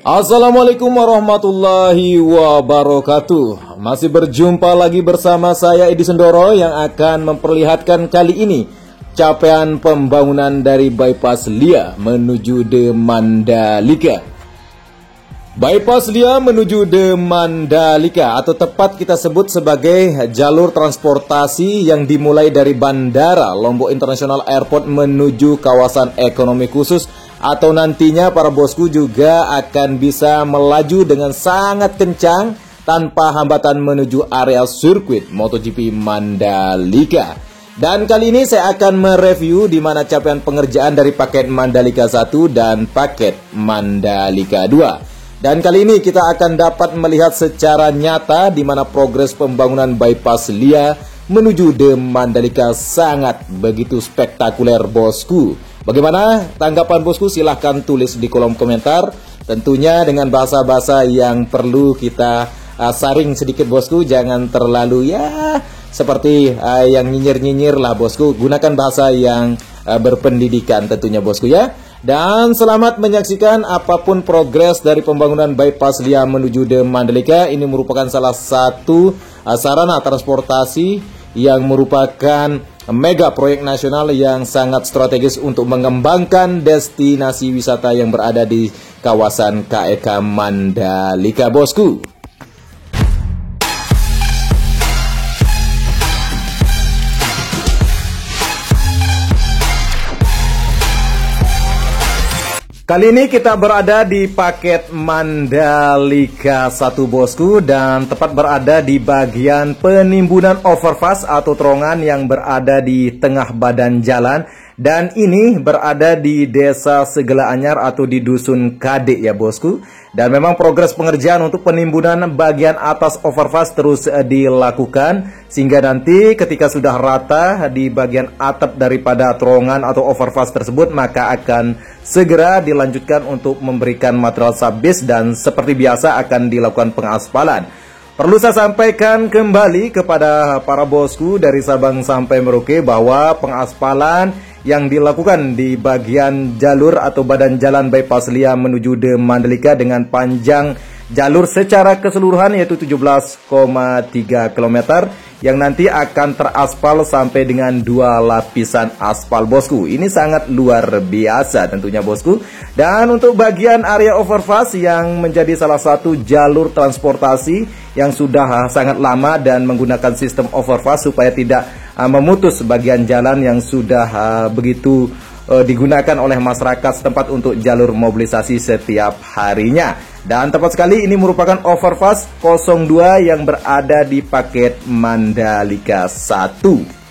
Assalamualaikum warahmatullahi wabarakatuh. Masih berjumpa lagi bersama saya Edi Sendoro yang akan memperlihatkan kali ini capaian pembangunan dari Bypass Lia menuju The Mandalika. Bypass Lia menuju The Mandalika, atau tepat kita sebut sebagai jalur transportasi yang dimulai dari Bandara Lombok International Airport menuju kawasan ekonomi khusus, atau nantinya para bosku juga akan bisa melaju dengan sangat kencang tanpa hambatan menuju area sirkuit MotoGP Mandalika. Dan kali ini saya akan mereview di mana capaian pengerjaan dari paket Mandalika 1 dan paket Mandalika 2. Dan kali ini kita akan dapat melihat secara nyata di mana progres pembangunan Bypass Lia menuju The Mandalika sangat begitu spektakuler bosku. Bagaimana tanggapan bosku? Silahkan tulis di kolom komentar. Tentunya dengan bahasa-bahasa yang perlu kita saring sedikit bosku. Jangan terlalu seperti yang nyinyir-nyinyir lah bosku. Gunakan bahasa yang berpendidikan tentunya bosku ya. Dan selamat menyaksikan apapun progres dari pembangunan Bypass Lia menuju The Mandalika. Ini merupakan salah satu sarana transportasi yang merupakan mega proyek nasional yang sangat strategis untuk mengembangkan destinasi wisata yang berada di kawasan KEK Mandalika bosku. Kali ini kita berada di paket Mandalika 1 bosku, dan tepat berada di bagian penimbunan overpass atau terowongan yang berada di tengah badan jalan. Dan ini berada di Desa Segala Anyar atau di Dusun Kadek ya bosku. Dan memang progres pengerjaan untuk penimbunan bagian atas overpass terus dilakukan, sehingga nanti ketika sudah rata di bagian atap daripada terowongan atau overpass tersebut, maka akan segera dilanjutkan untuk memberikan material subbase dan seperti biasa akan dilakukan pengaspalan. Perlu saya sampaikan kembali kepada para bosku dari Sabang sampai Merauke bahwa pengaspalan yang dilakukan di bagian jalur atau badan jalan Bypass Lia menuju The Mandalika dengan panjang jalur secara keseluruhan yaitu 17,3 km yang nanti akan teraspal sampai dengan 2 lapisan aspal bosku. Ini sangat luar biasa tentunya bosku. Dan untuk bagian area overpass yang menjadi salah satu jalur transportasi yang sudah sangat lama dan menggunakan sistem overpass supaya tidak memutus bagian jalan yang sudah begitu digunakan oleh masyarakat setempat untuk jalur mobilisasi setiap harinya. Dan tepat sekali ini merupakan overpass 02 yang berada di paket Mandalika 1.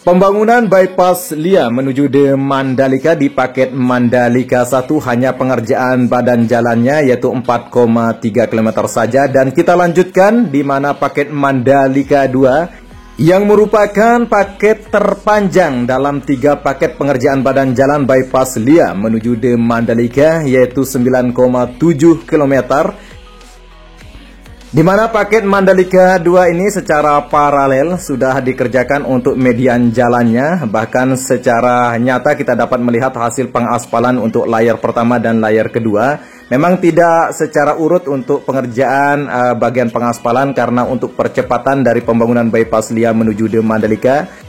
Pembangunan Bypass Lia menuju The Mandalika di paket Mandalika 1 hanya pengerjaan badan jalannya yaitu 4,3 km saja, dan kita lanjutkan di mana paket Mandalika 2 yang merupakan paket terpanjang dalam 3 paket pengerjaan badan jalan Bypass Lia menuju The Mandalika yaitu 9,7 km. Di mana paket Mandalika 2 ini secara paralel sudah dikerjakan untuk median jalannya. Bahkan secara nyata kita dapat melihat hasil pengaspalan untuk layar pertama dan layar kedua. Memang tidak secara urut untuk pengerjaan bagian pengaspalan karena untuk percepatan dari pembangunan Bypass Lia menuju The Mandalika.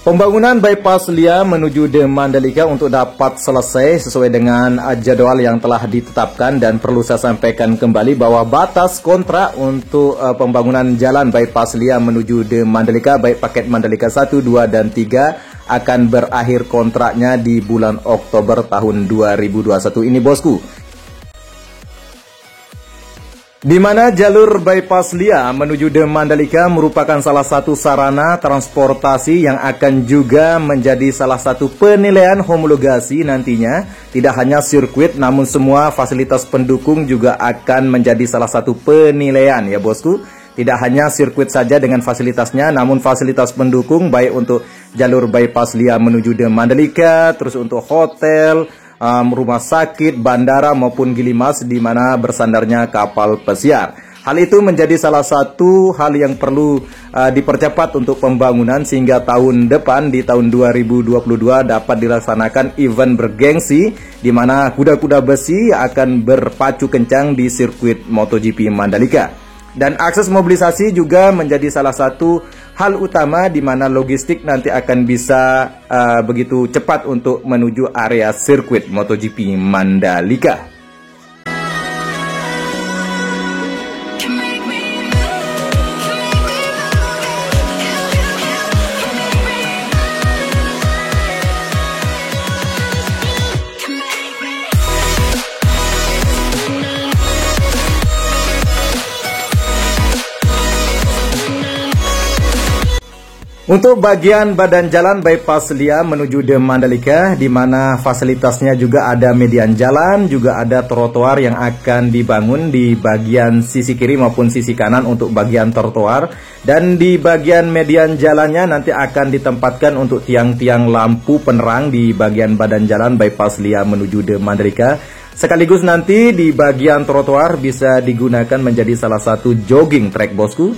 Pembangunan Bypass Lia menuju The Mandalika untuk dapat selesai sesuai dengan jadwal yang telah ditetapkan, dan perlu saya sampaikan kembali bahwa batas kontrak untuk pembangunan jalan Bypass Lia menuju The Mandalika baik paket Mandalika 1, 2, dan 3 akan berakhir kontraknya di bulan Oktober tahun 2021 ini bosku. Di mana jalur bypass Lia menuju The Mandalika merupakan salah satu sarana transportasi yang akan juga menjadi salah satu penilaian homologasi nantinya. Tidak hanya sirkuit, namun semua fasilitas pendukung juga akan menjadi salah satu penilaian ya bosku. Tidak hanya sirkuit saja dengan fasilitasnya, namun fasilitas pendukung baik untuk jalur bypass Lia menuju The Mandalika, terus untuk hotel, rumah sakit, bandara maupun Gilimas di mana bersandarnya kapal pesiar. Hal itu menjadi salah satu hal yang perlu dipercepat untuk pembangunan sehingga tahun depan di tahun 2022 dapat dilaksanakan event bergengsi di mana kuda-kuda besi akan berpacu kencang di sirkuit MotoGP Mandalika. Dan akses mobilisasi juga menjadi salah satu hal utama di mana logistik nanti akan bisa begitu cepat untuk menuju area sirkuit MotoGP Mandalika. Untuk bagian badan jalan bypass Lia menuju The Mandalika, di mana fasilitasnya juga ada median jalan, juga ada trotoar yang akan dibangun di bagian sisi kiri maupun sisi kanan untuk bagian trotoar. Dan di bagian median jalannya nanti akan ditempatkan untuk tiang-tiang lampu penerang di bagian badan jalan bypass Lia menuju The Mandalika. Sekaligus nanti di bagian trotoar bisa digunakan menjadi salah satu jogging track bosku.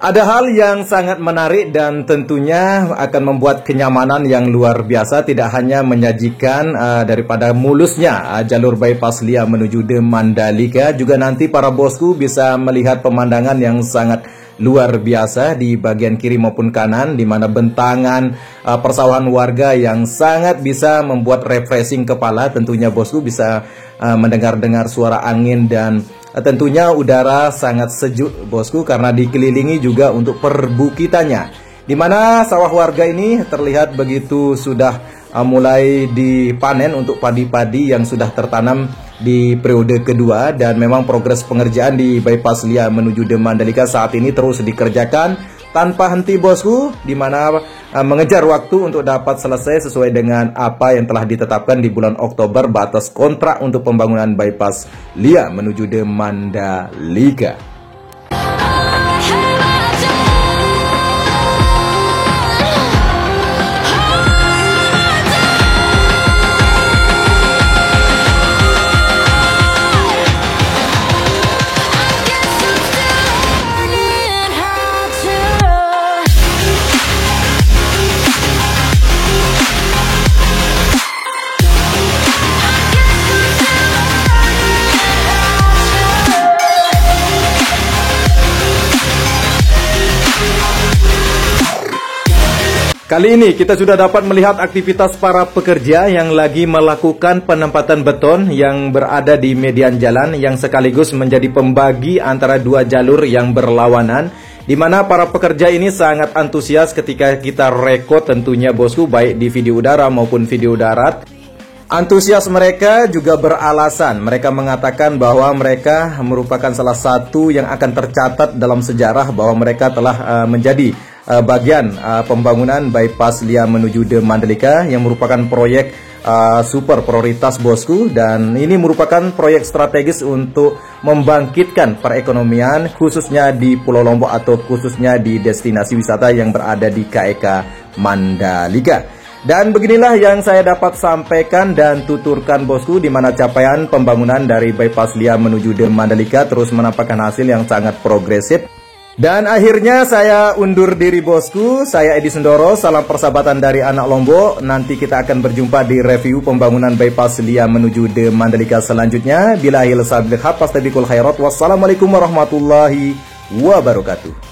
Ada hal yang sangat menarik dan tentunya akan membuat kenyamanan yang luar biasa, tidak hanya menyajikan daripada mulusnya jalur bypass Lia menuju The Mandalika, juga nanti para bosku bisa melihat pemandangan yang sangat luar biasa di bagian kiri maupun kanan, di mana bentangan persawahan warga yang sangat bisa membuat refreshing kepala. Tentunya bosku bisa mendengar-dengar suara angin dan tentunya udara sangat sejuk bosku, karena dikelilingi juga untuk perbukitannya, di mana sawah warga ini terlihat begitu sudah mulai dipanen untuk padi-padi yang sudah tertanam di periode kedua. Dan memang progres pengerjaan di bypass Lia menuju The Mandalika saat ini terus dikerjakan tanpa henti bosku, di mana mengejar waktu untuk dapat selesai sesuai dengan apa yang telah ditetapkan di bulan Oktober batas kontrak untuk pembangunan bypass Lia menuju The Mandalika. Kali ini kita sudah dapat melihat aktivitas para pekerja yang lagi melakukan penempatan beton yang berada di median jalan, yang sekaligus menjadi pembagi antara dua jalur yang berlawanan, di mana para pekerja ini sangat antusias ketika kita rekod tentunya bosku, baik di video udara maupun video darat. Antusias mereka juga beralasan. Mereka mengatakan bahwa mereka merupakan salah satu yang akan tercatat dalam sejarah bahwa mereka telah menjadi bagian pembangunan bypass Lia menuju The Mandalika, yang merupakan proyek super prioritas bosku, dan ini merupakan proyek strategis untuk membangkitkan perekonomian khususnya di Pulau Lombok atau khususnya di destinasi wisata yang berada di KEK Mandalika. Dan beginilah yang saya dapat sampaikan dan tuturkan bosku, di mana capaian pembangunan dari bypass Lia menuju The Mandalika terus menampakkan hasil yang sangat progresif. Dan akhirnya saya undur diri bosku, saya Edi Sendoro, salam persahabatan dari anak Lombok. Nanti kita akan berjumpa di review pembangunan bypass Lia menuju The Mandalika selanjutnya. Bila akhil sahabat hafaz tabikul khairat. Wassalamualaikum warahmatullahi wabarakatuh.